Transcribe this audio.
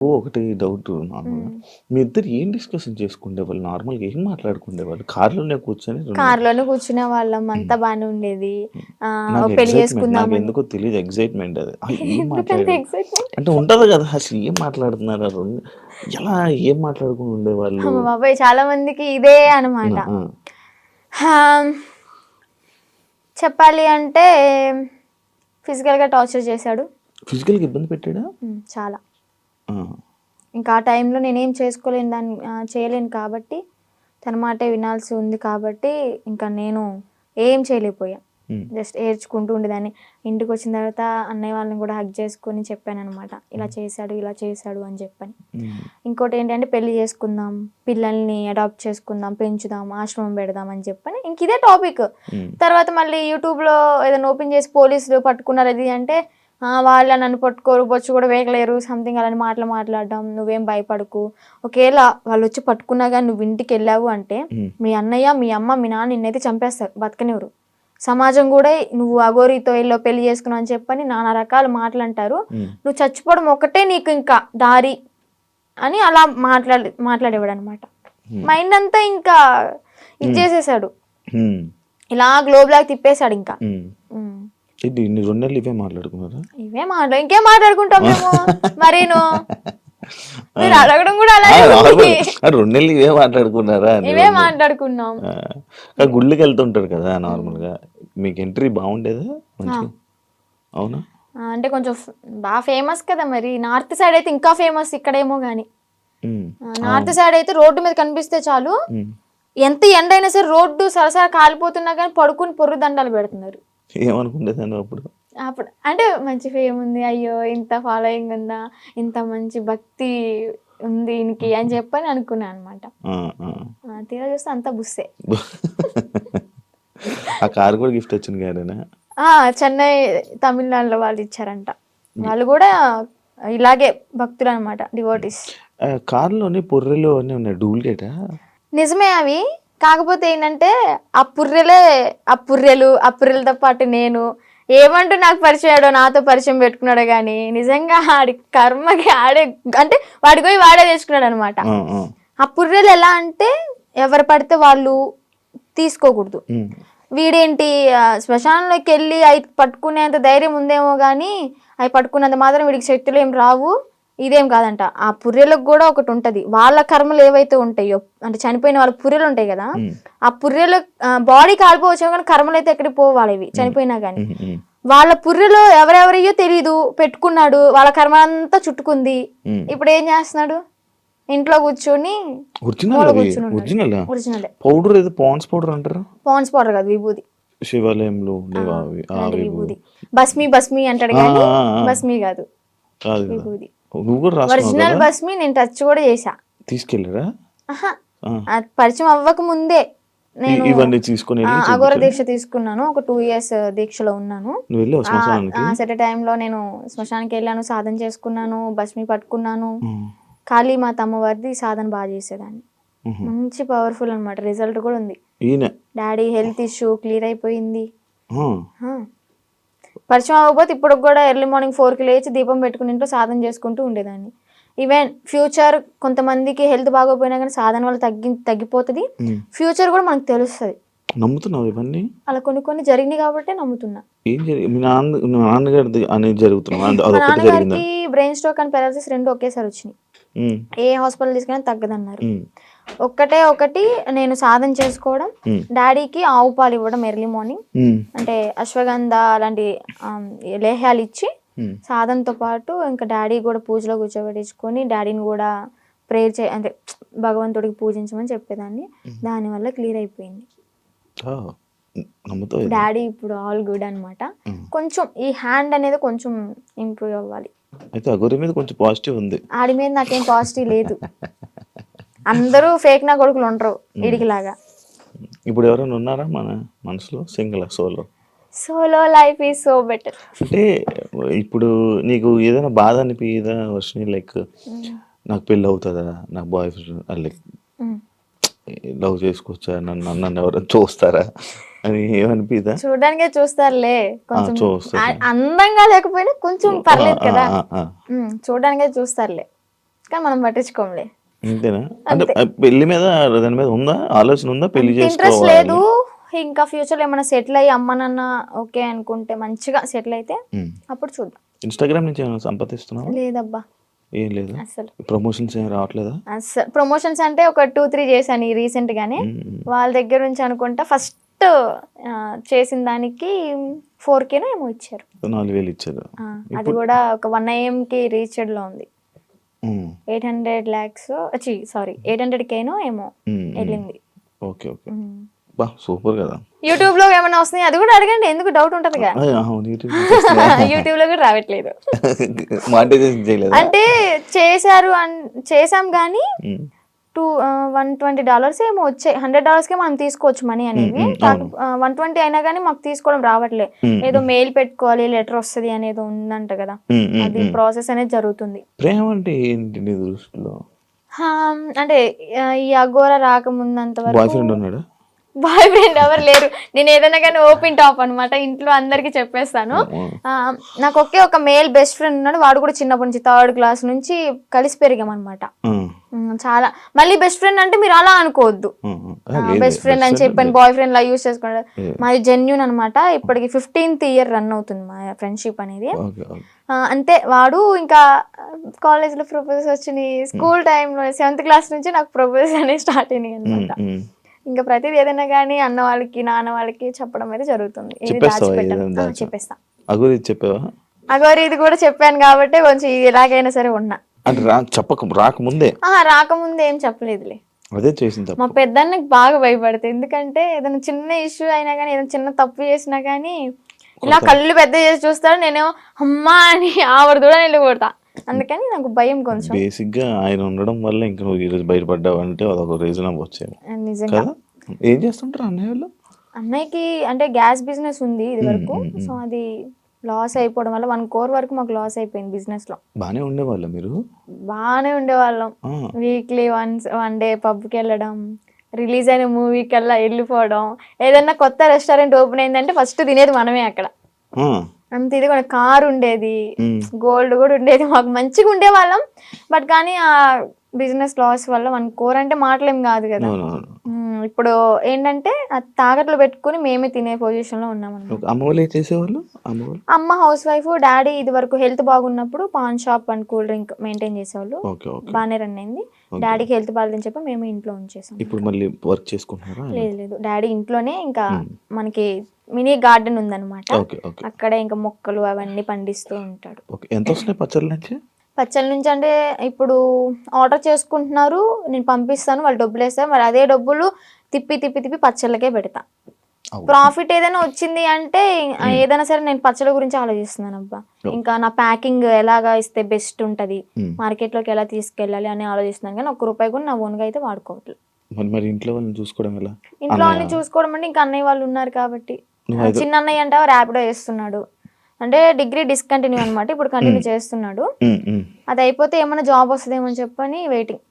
ఒకటి డౌట్ నార్మల్‌గా. హ్మ్. మీ ఇద్దరు ఏం డిస్కషన్ చేసుకుండేవాళ్ళు? నార్మల్‌గా ఏం మాట్లాడుకుండేవాళ్ళు? కార్‌లోనే కూర్చొని కార్‌లోనే కూర్చునేవాళ్ళం. హ్మ్. అంతా బానే ఉండేది. హ్మ్. ఓ నాకు పెళ్లి ఎక్సైట్‌మెంట్. చేసుకుందామని. నాకెందుకో తెలీదు ఎక్సైట్‌మెంట్ అది. ఏం ఎందుకంత మాట్లాడారు? ఎక్సైట్‌మెంట్? అంటే ఉంటది గదా! అసలు ఏం మాట్లాడుతున్నారు? ఆ 2 ఎలా ఏం మాట్లాడుకొని ఉండేవాళ్ళు? అమ్మ బాబోయ్! చాలా మందికి ఇదే అనమాట. ఆ! ఆహ్, చెప్పాలి అంటే ఫిజికల్‌గా టార్చర్ చేశాడు. ఫిజికల్‌గా ఇబ్బంది పెట్టాడా? చాలా. ఆ! ఇంకా ఆ టైంలో నేనేం చేసుకోలేను చేయలేను కాబట్టి, తన మాటే వినాల్సి ఉంది కాబట్టి, ఇంకా నేను ఏం చేయలేకపోయా. హ్మ్. జస్ట్ ఏడ్చుకుంటూ ఉండేదాన్ని. ఇంటికొచ్చిన తర్వాత అన్నయ్య వాళ్ళని కూడా హగ్ చేసుకొని చెప్పాననమాట. ఇలా చేశాడు, ఇలా చేశాడు అని చెప్పని. హ్మ్. ఇంకోటేంటంటే పెళ్లి చేసుకుందాం, పిల్లల్ని అడాప్ట్ చేసుకుందాం, పెంచుదాం, ఆశ్రమం పెడదాం అని చెప్పని ఇంకిదే టాపిక్. హ్మ్. తర్వాత మళ్ళీ యూట్యూబ్‌లో ఏదైనా ఓపెన్ చేసి పోలీసులు పట్టుకున్నారు అది అంటే, వాళ్ళ నన్ను పట్టుకోరు, బొచ్చు కూడా వేయలేరు సంథింగ్ అలాంటి మాటలు మాట్లాడడం. నువ్వేం భయపడకు. ఒకేళ వాళ్ళొచ్చి పట్టుకున్నా గాని నువ్వు ఇంటికెళ్ళావు అంటే, హ్మ్. మీ అన్నయ్య, మీ అమ్మ, మీ నాన్న నిన్నైతే చంపేస్తారు. బతకనివ్వరు. సమాజం కూడా నువ్వు అఘోరితో ఎల్లో పెళ్లి చేసుకున్నావు అని చెప్పని నానా రకాల మాటలంటారు. హ్మ్. నువ్వు చచ్చిపోవడం ఒక్కటే నీకు ఇంకా దారి అని అలా మాట్లాడేవాడనమాట. హ్మ్. మైండ్ అంతా ఇంకా ఇది చేసేసాడు. హ్మ్. ఇలా గ్లోబ్‌లాగా తిప్పేసాడు ఇంకా. హ్మ్. హ్మ్. ఏంటి ఇన్ని 2 నెలలు ఇవే మాట్లాడుకున్నారా? ఇంకేం మాట్లాడుకుంటాం మేము మరీను. ఆ! మీరు అడగడం కూడా ఆ! అలానే ఉంది. నార్మల్ 2 నెలలు ఇవే మాట్లాడుకున్నారా అని ఇవే 2 నెలలు. మాట్లాడుకున్నాం. ఆ! గుళ్ళకెళ్తుంటారు కదా! హ్మ్. నార్మల్‌గా. మీకు ఎంట్రీ బాగుండేదా? ఆ! మంచిగా. అవునా? అంటే కొంచెం ఫేమస్ కదా మరి. నార్త్ సైడ్ అయితే ఇంకా ఫేమస్ ఇక్కడేమో గాని. హ్మ్. నార్త్ అవును. సైడ్ అయితే రోడ్డు మీద కనిపిస్తే చాలు, హ్మ్. ఎంత ఎండైనా సరే రోడ్డు సరసర కాలిపోతున్నా గాని పడుకొని పొర్రు దండాలు పెడుతున్నారు. ఏమనుకునేదానివి అప్పుడు? అప్పుడు అంటే మంచి ఫేమ్ ఉంది. అయ్యో! ఇంత ఫాలోయింగ్ ఉందా? ఇంత మంచి భక్తి ఉంది ఈయనకి అని చెప్పని అనుకున్నా అనమాట. ఆ! ఆ! తీరా చూస్తే అంతా బుస్సే. ఆ కారు కూడా గిఫ్ట్ వచ్చింది గారేనా? చెన్నై తమిళనాడులో వాళ్ళు ఇచ్చారంట. వాళ్ళు కూడా ఇలాగే భక్తులనమాట. డివోటీస్. కార్‌లోని పుర్రెలు అన్నీ ఉన్నాయి. డూప్లికేటా? నిజమే అవి. కాకపోతే ఏంటంటే ఆ పుర్రెలతో పాటు నేను ఏమంటూ నాకు పరిచయమయ్యాడో, నాతో పరిచయం పెట్టుకున్నాడో గానీ, నిజంగా ఆడి కర్మకి ఆడే అంటే వాడికి పోయి వాడే తెచ్చుకున్నాడనమాట. ఆ! ఆ! ఆ పుర్రెలు ఎలా అంటే ఎవరు పడితే వాళ్ళు తీసుకోకూడదు. హ్మ్. వీడేంటి శ్మశానంలోకెళ్ళి అయి పట్టుకునేంత ధైర్యం ఉందేమో గానీ, అయి పట్టుకున్నంత మాత్రం వీడికి శక్తులేం రావు. ఇదేం కాదంట. ఆ పుర్రెలకు కూడా ఒకటుంటది. వాళ్ళ కర్మలు ఏవైతే ఉంటాయో, అంటే చనిపోయిన వాళ్ళ పుర్రెలు ఉంటాయి కదా! హ్మ్. ఆ పుర్రెలు బాడీ కాలిపోవచ్చేమో కానీ కర్మలైతే ఎక్కడికి పోవు వాళ్ళవి హ్మ్. చనిపోయినా గానీ. హ్మ్. హ్మ్. వాళ్ళ పుర్రెలో ఎవరెవరియో తెలీదు. పెట్టుకున్నాడు. వాళ్ళ కర్మంతా చుట్టుకుంది. హ్మ్. ఇప్పుడేం చేస్తున్నాడు? ఇంట్లో కూర్చొని ఒరిజినల్ మూల అవి. కూర్చునున్నాడు. ఒరిజినలా? ఒరిజినలే. పౌడర్ ఏదో పాండ్స్ పౌడర్ అంటారు. పాండ్స్ పౌడర్ కాదు విభూది. శివాలయంలో ఉండేవి అవి. ఆ అలాంటి విభూ విభూది. భస్మి అంటాడు ఆ! గానీ, ఆ! ఆ! భస్మి కాదు. కాదు కదా! విభూది. నువ్వు కూడా రాసుకున్నావు ఒరిజినల్ కదా! భస్మి నేను టచ్ కూడా చేశా. తీసుకెళ్లారా? అహా! ఆ! అది పరిచయం అవ్వక ముందే నేను ఇవన్నీ తీసుకొనెళ్లి అఘోర చూపించారా? దీక్ష తీసుకున్నాను. ఒక 2 ఇయర్స్ దీక్షలో ఉన్నాను. నువ్వెళ్ళావా శ్మశానానికి? సెట్ టైంలో నేను శ్మశానానికెళ్ళాను, సాధన చేసుకున్నాను, భస్మి పట్టుకున్నాను. హ్మ్. కాళీమాత అమ్మవారిది సాధన చేసేదాన్ని. హుహు. మంచి పవర్‌ఫుల్ అనమాట. రిజల్ట్ కూడా ఉంది. ఈయన. డాడీ హెల్త్ ఇష్యూ క్లియర్ అయిపోయింది. ఆ! ఆ! పరిచయం అవ్వకపోతే ఇప్పటికి కూడా ఎర్లీ మార్నింగ్ 4కి లేచి దీపం పెట్టుకుని ఇంట్లో సాధన చేసుకుంటూ ఉండేదాన్ని. ఈవెన్ ఫ్యూచర్ కొంతమందికి హెల్త్ బాగోపోయినా కానీ సాధన వల్ల తగ్గిపోతది. హ్మ్. ఫ్యూచర్ కూడా మనకు తెలుస్తది. నమ్ముతున్నావా ఇవన్నీ? అలా కొన్ని జరిగినాయి కాబట్టే నమ్ముతున్నా. మీ నాన్నగారిది అనేది జరుగుతున్నవా? మా అదొక్కటి జరిగిందా? నాన్నగారికి బ్రెయిన్ స్ట్రోక్ అండ్ పారాలిసిస్ 2 ఒకేసారి వచ్చినాయి. హ్మ్. ఏ హాస్పిటల్ తీసుకెళ్ళినా తగ్గదన్నారు. హ్మ్. ఒకటి నేను సాధన చేసుకోవడం, హ్మ్. డాడీకి ఆవు పాలు ఇవ్వడం ఎర్లీ మార్నింగ్. హ్మ్. అంటే అశ్వగంధ అలాంటి లేహ్యాలు ఇచ్చి హ్మ్. సాధనతో పాటు ఇంకా డాడీ కూడా పూజలో కూర్చోబెట్టించుకొని డాడీని కూడా అంటే భగవంతుడికి పూజించమని చెప్పేదాన్ని. దానివల్ల క్లియర్ అయిపోయింది. ఆ! నమ్ముతావు ఇది. డాడీ ఇప్పుడు ఆల్ గుడ్ అనమాట. హ్మ్. కొంచెం ఈ హ్యాండ్ అనేది కొంచెం ఇంప్రూవ్ అవ్వాలి. అయితే అఘోరి మీద కొంచెం పాజిటివ్ ఉంది. ఆడి మీద నాకేం పాజిటివ్ లేదు. అందరూ ఫేక్ నా కొడుకులు ఉండరు హ్మ్. ఈడికిలాగా. ఇప్పుడు ఎవరైనా ఉన్నారా మన మనసులో సింగిలా? Solo? Solo life is so better. అంటే ఇప్పుడు నీకు ఏదైనా బాధ అనిపియదా వర్షిని? లైక్ నాకు పెళ్లి అవుతదా? నాకు బాయ్ ఫ్రెండ్ లైక్ లవ్ చేసుకోవచ్చా? నన్ను ఎవరైనా చూస్తారా? అని ఏమనిపియదా? చూడడానికే చూస్తారులే. కొంచెం చూస్తారులే. అందంగా లేకపోయినా కొంచెం ఆ! పర్లేదు ఆ! కదా! ఆ! ఆ! చూడడానికే చూస్తారులే. కానీ మనం పట్టించుకోంలే. అంతేనా? అంటే పెళ్లి మీద దాని మీద ఉందా ఆలోచన, ఉందా పెళ్లి ఇంట్రెస్ట్ చేసుకోవాలి? లేదు. ఇంకా ఫ్యూచర్లో ఏమైనా సెటిల్ అయ్యి అమ్మ నాన్న ఓకే అనుకుంటే మంచిగా సెటిల్ అయితే అప్పుడు చూద్దాం. ఇన్స్టాగ్రామ్ నుంచి ఏమైనా సంపాదిస్తున్నావా? లేదబ్బా ఏం లేదు. అసలు ప్రమోషన్స్ ఏం రావట్లేదా? అసలు ప్రమోషన్స్ అంటే ఒక 2-3 చేశాను ఈ రీసెంట్ గానే. వాళ్ళ దగ్గర నుంచి అనుకుంటా ఫస్ట్ చేసిన దానికి 4K ఏమో ఇచ్చారు. 4,000 ఇచ్చారు. అది కూడా ఒక 1 AM రీచ్డ్ లో ఉంది. 800 lakhs 800K ఏమో వెళ్ళింది. ఓకే ఓకే, బా సూపర్ కదా. యూట్యూబ్ లో ఏమైనా వస్తున్నాయి అది కూడా అడగండి, ఎందుకు డౌట్ ఉంటదిగా. యూట్యూబ్ లో కూడా రావట్లేదు. మానిటైజేషన్ చేయలేదు అంటే చేసాం కానీ $120 ఏమో వచ్చాయి. $100కే మనం తీసుకోవచ్చు మనీ అనేవి. 120 అయినా కానీ మాకు తీసుకోవడం రావట్లే. ఏదో మెయిల్ పెట్టుకోవాలి, లెటర్ వస్తుంది అనేది ఉందంట కదా, అది ప్రాసెస్ అనేది జరుగుతుంది. ప్రేమ అంటే ఏంటి నీ దృష్టిలో? అంటే ఈ అఘోరా రాకముందంత బాయ్ వరకు ఫ్రెండ్ ఉన్నాడా? బాయ్ ఫ్రెండ్ ఎవరు లేరు. నేను ఏదైనా కానీ ఓపెన్ టాప్ అనమాట, ఇంట్లో అందరికి చెప్పేస్తాను. నాకు ఒక మేల్ బెస్ట్ ఫ్రెండ్ ఉన్నాడు. వాడు కూడా చిన్నప్పటి నుంచి 3rd క్లాస్ నుంచి కలిసి పెరిగాం అనమాట. చాలా మళ్ళీ బెస్ట్ ఫ్రెండ్ అంటే మీరు అలా అనుకోవద్దు, బెస్ట్ ఫ్రెండ్ అని చెప్పాను బాయ్ ఫ్రెండ్ లా యూజ్ చేసుకున్నాడు. మాది జెన్యూన్ అనమాట. ఇప్పటికి 15th year రన్ అవుతుంది మా ఫ్రెండ్షిప్ అనేది. అంతే. వాడు ఇంకా కాలేజ్ లో ప్రపోజ్ వచ్చినాయి, స్కూల్ టైంలో 7th క్లాస్ నుంచి నాకు ప్రపోజ్ అనేది స్టార్ట్ అయినాయి అనమాట. ఇంకా ప్రతిదీ ఏదైనా కానీ అన్న వాళ్ళకి నాన్న వాళ్ళకి చెప్పడం అయితే జరుగుతుంది. చెప్పేస్తా. అగోరి ఇది కూడా చెప్పాను కాబట్టి కొంచెం ఎలాగైనా సరే ఉన్నా. రాకముందే ఏం చెప్పలేదులే. అదే చేసింది. మా పెద్దన్నకి బాగా భయపడతాయి. ఎందుకంటే ఏదైనా చిన్న ఇష్యూ అయినా కానీ, ఏదైనా చిన్న తప్పు చేసినా కానీ ఇలా కళ్ళు పెద్ద చేసి చూస్తాడు. నేనేమో అమ్మా అని ఆవిడ కూడా వెళ్ళిపోతా. అందుకని నాకు భయం కొంచెం. బేసిక్ గా ఆయన ఉండడం వల్ల ఇంకా నువ్వు ఈరోజు బయటపడ్డావు అంటే అదొక రీజన్ అవ్వచ్చు. నిజంగా. ఏం చేస్తుంటారు అన్నయ్య వాళ్ళు? అన్నయ్యకి అంటే గ్యాస్ బిజినెస్ ఉంది ఇది వరకు. సో అది లాస్ అయిపోవడం వల్ల 1 crore వరకు మాకు లాస్ అయిపోయింది బిజినెస్ లో. బానే ఉండేవాళ్ళం మీరు? బానే ఉండేవాళ్ళం. వీక్లీ వన్ డే పబ్కి వెళ్ళడం, రిలీజ్ అయిన మూవీకి వెళ్ళిపోవడం. ఏదన్నా కొత్త రెస్టారెంట్ ఓపెన్ అయిందంటే ఫస్ట్ తినేది మనమే అక్కడ. అంత ఇది కూడా కార్ ఉండేది, గోల్డ్ కూడా ఉండేది, మాకు మంచిగా ఉండేవాళ్ళం. బట్ కానీ ఆ బిజినెస్ లాస్ వల్ల 1 crore అంటే మాటలేం కాదు కదా. ఇప్పుడు ఏంటంటే తాకట్లు పెట్టుకుని మేమే తినే పొజిషన్ లో ఉన్నాం అన్నమాట. అమ్మ హౌస్ వైఫ్, డాడీ ఇది వరకు హెల్త్ బాగున్నప్పుడు pan shop and cool drink maintain చేసేవాళ్ళు. బాగానే రన్ అయింది. డాడీకి హెల్త్ బాగాలేదని చెప్పి మేము ఇంట్లో ఉంచేసాం. ఇప్పుడు మళ్ళీ వర్క్ చేసుకుంటున్నారా? లేదు, డాడీ ఇంట్లోనే ఇంకా మనకి మినీ గార్డెన్ ఉందన్నమాట. అక్కడే ఇంకా మొక్కలు అవన్నీ పండిస్తూ ఉంటాడు. ఎంత వస్తున్నాయి పచ్చళ్ళ నుంచి అంటే ఇప్పుడు ఆర్డర్ చేసుకుంటున్నారు, నేను పంపిస్తాను, వాళ్ళు డబ్బులు వేస్తారు. మరి అదే డబ్బులు తిప్పి పచ్చళ్ళకే పెడతా. ప్రాఫిట్ ఏదైనా వచ్చింది అంటే ఏదైనా సరే నేను పచ్చళ్ళ గురించి ఆలోచిస్తున్నాను అబ్బా. ఇంకా నా ప్యాకింగ్ ఎలాగా ఇస్తే బెస్ట్ ఉంటది, మార్కెట్ లోకి ఎలా తీసుకెళ్ళాలి అని ఆలోచిస్తున్నాను. కానీ ₹1 కూడా నా ఓన్గా అయితే వాడుకోవట్లేదు. ఇంట్లో వాళ్ళని చూసుకోవడం ఎలా? ఇంట్లో వాళ్ళని చూసుకోవడం అంటే ఇంకా అన్నయ్య వాళ్ళు ఉన్నారు కాబట్టి. చిన్న అన్నయ్య అంటే ర్యాపిడో చేస్తున్నాడు. అంటే డిగ్రీ డిస్కంటిన్యూ అనమాట, ఇప్పుడు కంటిన్యూ చేస్తున్నాడు. అది అయిపోతే ఏమైనా జాబ్ వస్తుందేమో చెప్పని వెయిటింగ్.